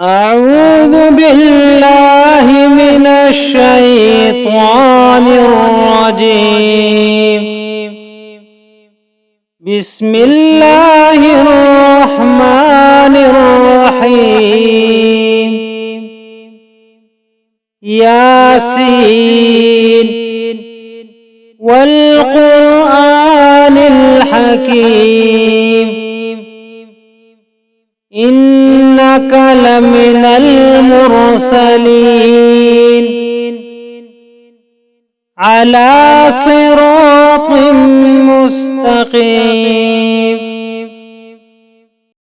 أعوذ بالله من الشيطان الرجيم. بسم الله الرحمن الرحيم. ياسين والقرآن الحكيم إنك لمن المرسلين على صراط مستقيم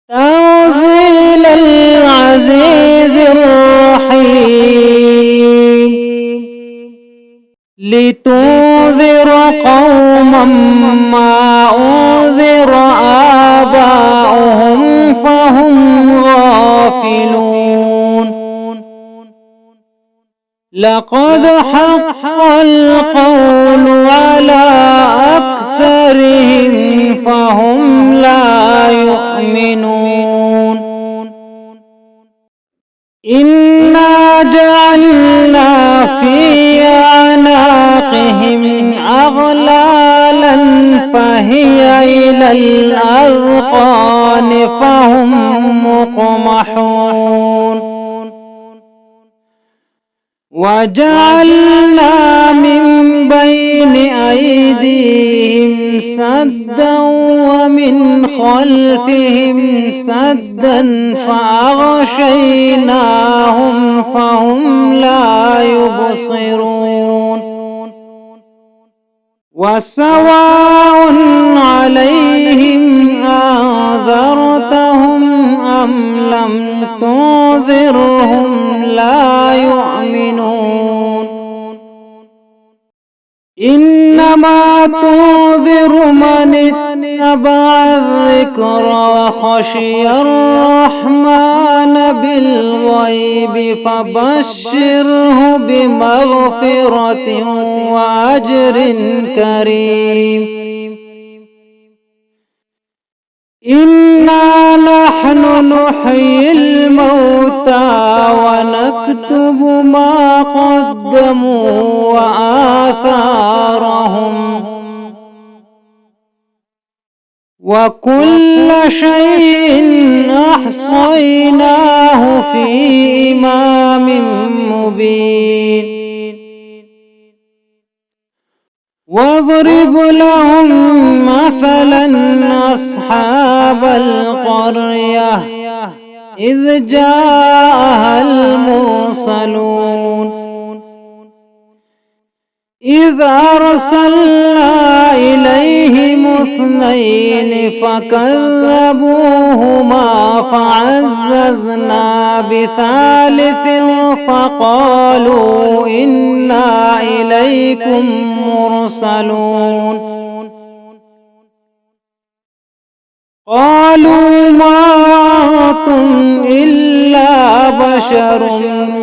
تنزيل العزيز الرحيم لتنذر قوما ما أنذر آباؤهم فهم غافلون. لقد حق القول على أكثرهم فهم لا يؤمنون. إنا جعلنا في أعناقهم أغلالا فهي إلى الأذقان فهم مقمحون. وجعلنا من بين أيديهم سدا ومن خلفهم سدا فأغشيناهم فهم لا يبصرون. وسواء عليهم أنذرتهم أم لم تنذرهم لا يؤمنون. إنما تنذر من اتبع الذكر وخشي الرحمن بالغيب فبشره بمغفرة وأجر كريم. إنا نحن نحيي الموتى ونكتب ما قدموا وآثارهم وكل شيء أحصيناه في إمام مبين. واضرب لهم مثلا أصحاب القرية إذ جاءها المرسلون إذ أرسلنا إليهم اثنين فكذبوهما فعززنا بثالث فقالوا إنا إليكم مرسلون. قالوا ما أنتم إلا بشر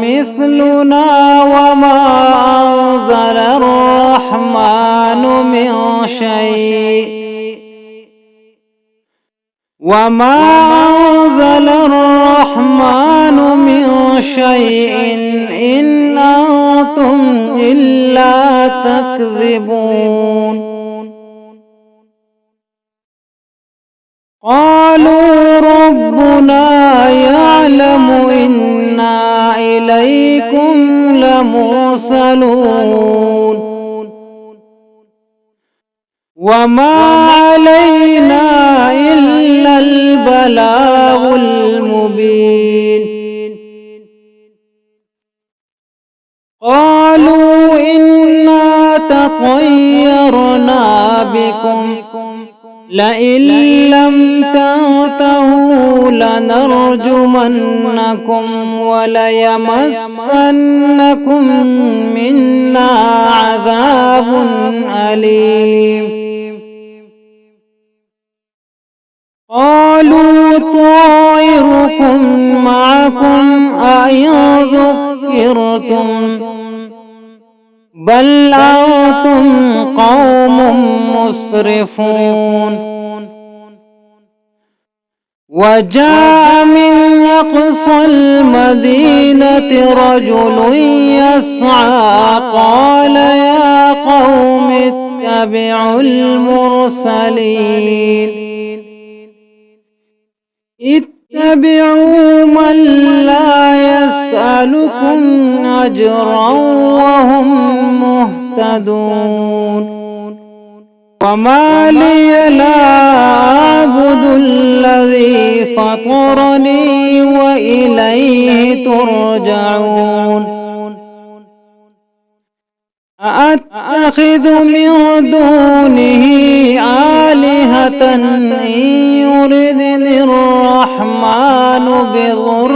مثلنا وما أنزل الرحمن من شيء إن أنتم إلا تكذبون. قالوا ربنا يعلم إنا إليكم لمرسلون وما علينا إلا البلاغ المبين. قالوا إنا تطيرنا بكم لئن لم تنتهوا لنرجمنكم وليمسنكم منا عذاب أليم. قالوا طائركم معكم أئن ذكرتم بل أنتم قوم مسرفون. وجاء من أقصى المدينة رجل يسعى قال يا قوم اتبعوا المرسلين اتبعوا من لا يسألكم أجرا وهم مهتدون وما لي لا أعبد الذي فطرني وإليه ترجعون أأتخذ من دونه آلهة إن يردني الرحمن بضر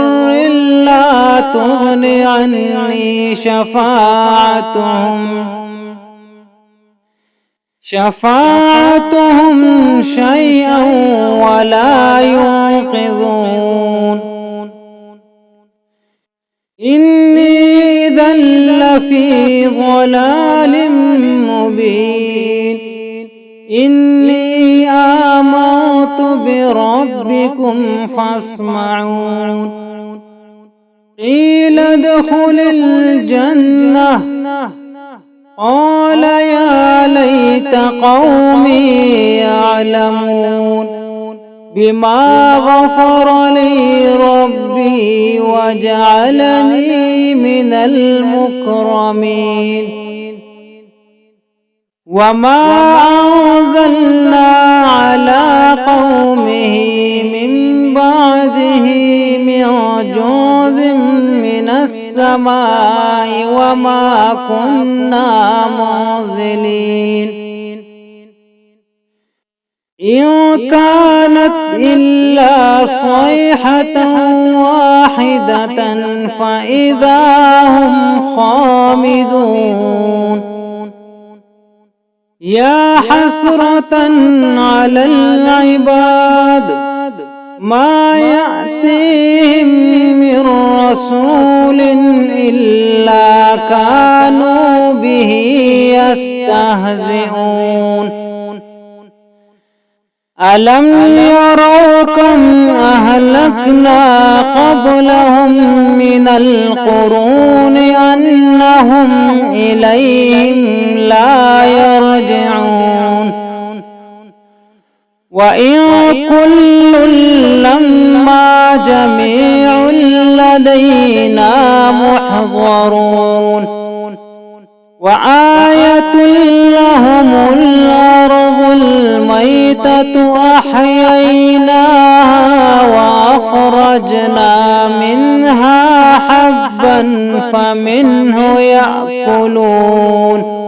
لا تغن عني شفاعتهم شيئا ولا ينقذون إني إذا لفي ضلال مبين إني آمنت بربكم فاسمعون قيل ادخل الجنة قال يا ليت قومي يعلمون بما غفر لي ربي وجعلني من المكرمين وما أنزلنا على قومه من بعده من جند من السماء وما كنا منزلين إن كانت إلا صيحة واحدة فإذا هم خامدون يا حسرة على العباد ما يأتيهم من رسول إلا كانوا به يستهزئون ألم يروا كم أهلكنا قبلهم من القرون أنهم إليهم لا يرجعون وإن كل لما جميع لدينا محضرون وآية لهم الأرض الميتة أحييناها وأخرجنا منها حبا فمنه يأكلون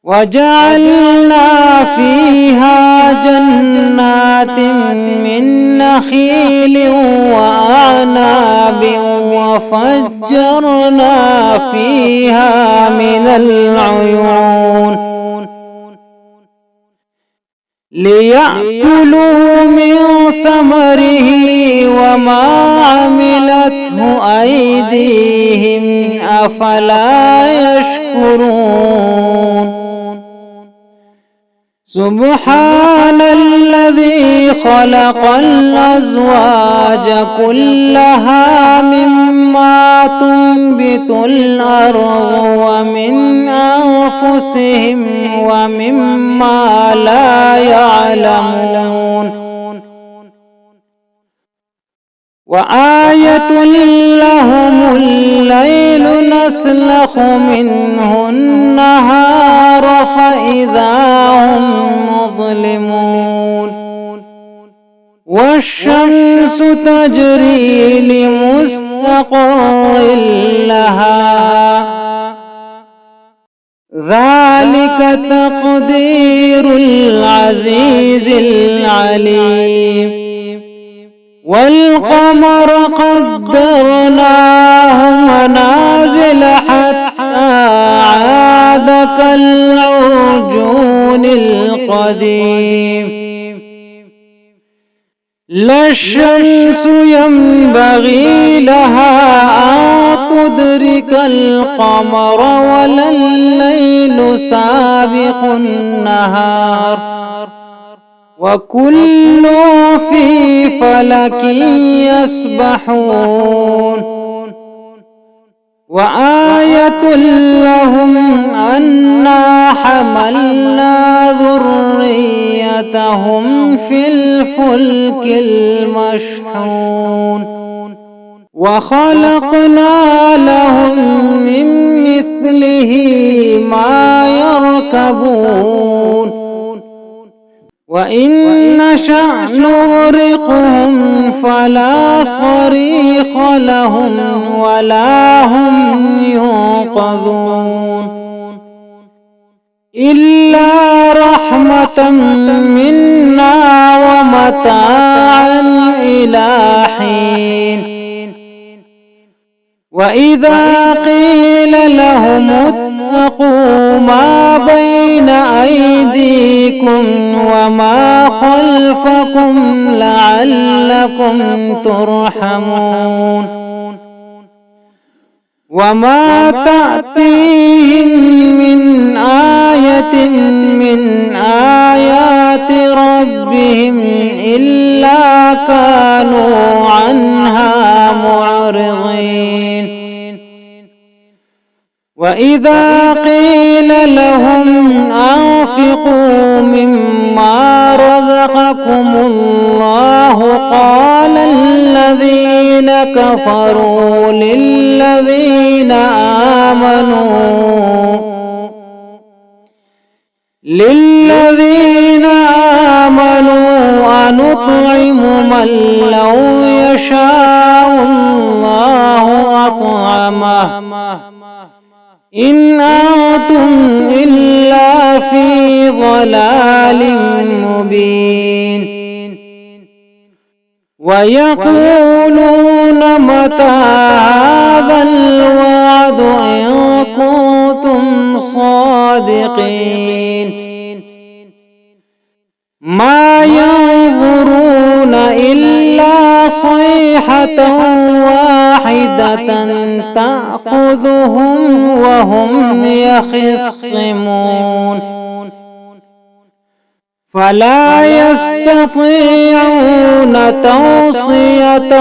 وجعلنا فيها جنات من نخيل وأعناب وفجرنا فيها من العيون ليأكلوا من ثمره وما عملته أيديهم أفلا يشكرون سبحان الذي خلق الأزواج كلها مما تنبت الأرض ومن أنفسهم ومما لا يعلمون وآية لهم الليل نسلخ منه النهار فإذا هم مظلمون والشمس تجري لمستقر لها ذلك تقدير العزيز العليم والقمر قدرناه منازل حتى عاد كالعرجون القديم لا الشمس ينبغي لها أن تدرك القمر ولا الليل سابق النهار وكل في فلك يسبحون وآية لهم أنا حملنا ذريتهم في الفلك المشحون وخلقنا لهم من مثله ما يركبون وإن نشأ نغرقهم فلا صريخ لهم ولا هم ينقذون إلا رحمة منا ومتاعا إلى حين وإذا قيل لهم اتقوا ما بين أيديكم وما خلفكم لعلكم ترحمون وما تأتيهم من آية من آيات ربهم إلا كانوا عنها معرضين وإذا قيل لهم أنفقوا مما رزقكم الله قال الذين كفروا للذين آمنوا أنطعم من لو يشاء الله أطعمه إن أنتم إلا في ضلال مبين ويقولون متى هذا الوعد إن كنتم صادقين ما ينظرون إلا صيحة واحدة تأخذهم وهم يخصمون فلا يستطيعون توصية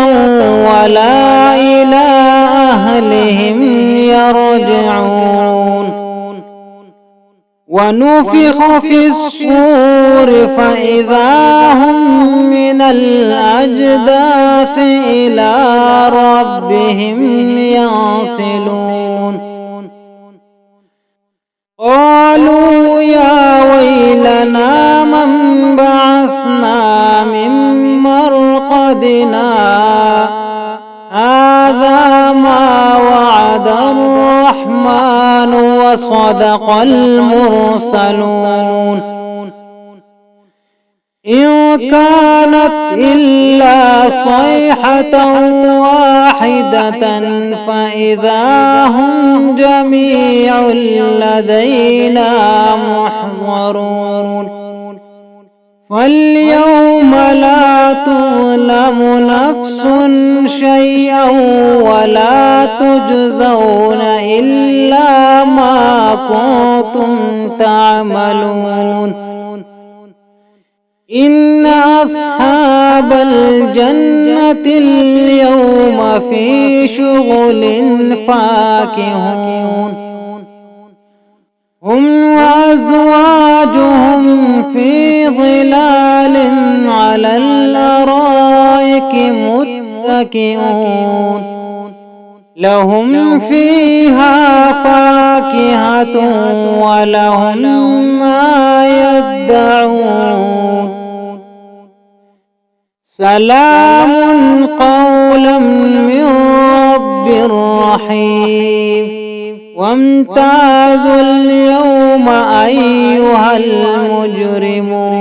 ولا إلى أهلهم يرجعون ونفخ في الصور فإذا هم من الأجداث إلى ربهم ينسلون قالوا يا ويلنا من بعثنا من مرقدنا هذا ما وعد الرحمن وصدق المرسلون إن كانت إلا صيحة واحدة فإذا هم جميع لدينا محضرون فاليوم لا تظلم نفس شيئا ولا تجزون إلا ما كنتم تعملون إن أصحاب الجنة اليوم في شغل فاكهون هم وأزواجهم في ظلال على الأرائك متكئون لهم فيها فاكهة ولهم ما يدعون سلام قولا من رب رحيم وامتازوا اليوم أيها المجرمون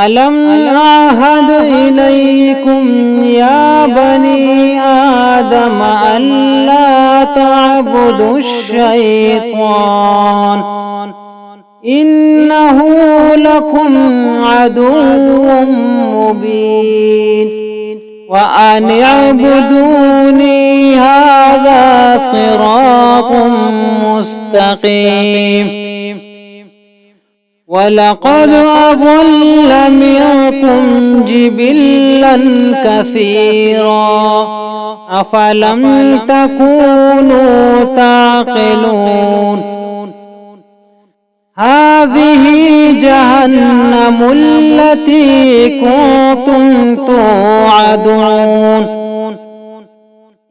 ألم أعهد إليكم يا بني آدم ألا تعبدوا الشيطان إنه لكم عدو مبين وأن اعبدوني هذا صراط مستقيم ولقد أضل منكم جبلا كثيرا أفلم تكونوا تعقلون هذه جهنم التي كنتم توعدون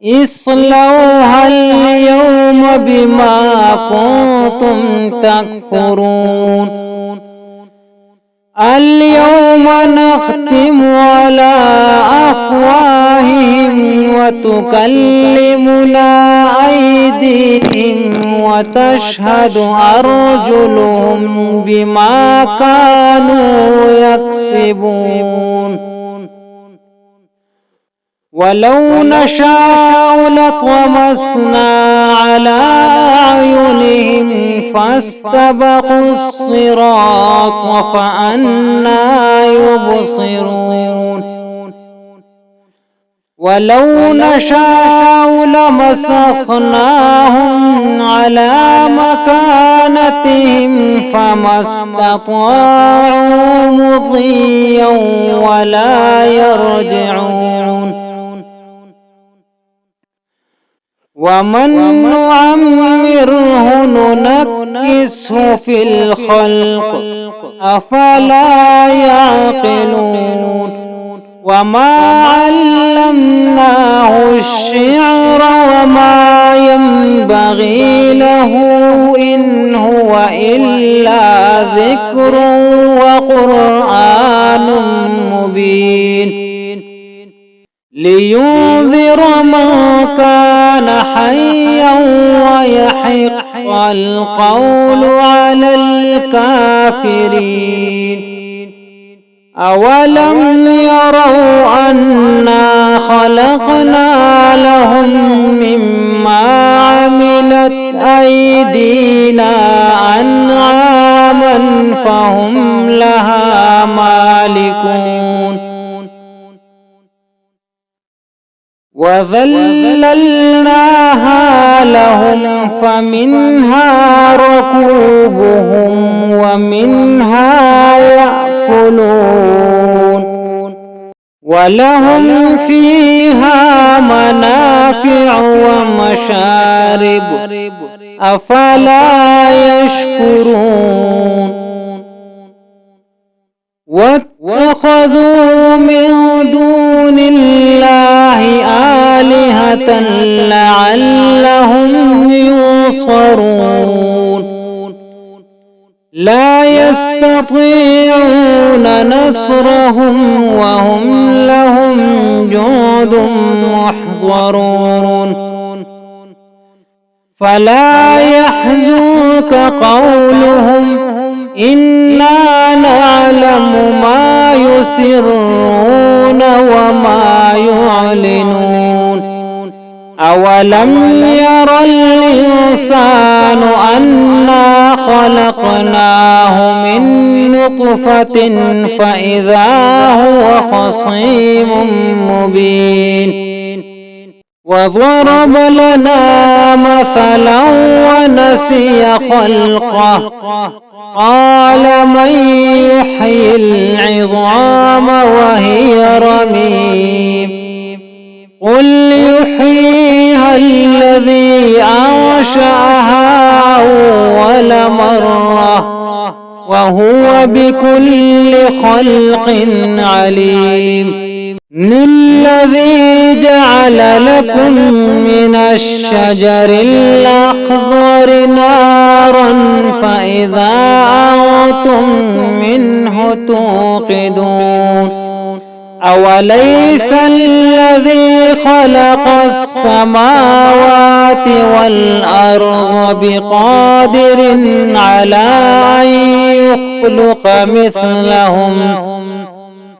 اصلوها اليوم بما كنتم تكفرون اليوم نختم على أفواههم وتكلمنا أيديهم وتشهد أرجلهم بما كانوا يكسبون ولو نشاء لطمسنا على أعينهم فاستبقوا الصراط فأنى يبصرون ولو نشاء لمسخناهم على مكانتهم فما استطاعوا مضيا ولا يرجعون ومن نعمره ننكسه في الخلق أفلا يعقلون وما علمناه الشعر وما ينبغي له إن هو إلا ذكر وقرآن مبين لينذر من كان حيا ويحق القول على الكافرين أولم يروا أنا خلقنا لهم مما عملت أيدينا أنعاما فهم لها مالكون وذللناها لهم فمنها ركوبهم ومنها يأكلون ولهم فيها منافع ومشارب أفلا يشكرون واتخذوا من دون الله آلهة لعلهم ينصرون لا يستطيعون نصرهم وهم لهم جند محضرون فلا يحزنك قولهم إنا نعلم ما يسرون وما يعلنون أولم ير الإنسان أنا خلقناه من نطفة فإذا هو خصيم مبين وضرب لنا مثلا ونسي خلقه قال من يحيي العظام وهي رميم قل يحييها الذي أنشأها أول مرة وهو بكل خلق عليم الذي جعل لكم من الشجر الأخضر نارا فإذا أنتم منه توقدون أوليس الذي خلق السماوات والأرض بقادر على أن يخلق مثلهم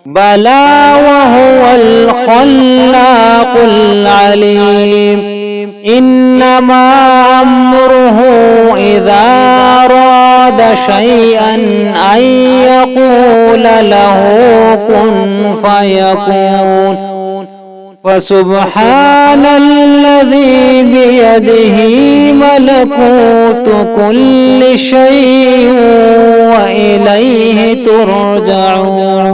بلى وهو الخلاق العليم إنما أمره إذا أراد شيئا أن يقول له كن فيكون فسبحان الذي بيده ملكوت كل شيء وإليه ترجعون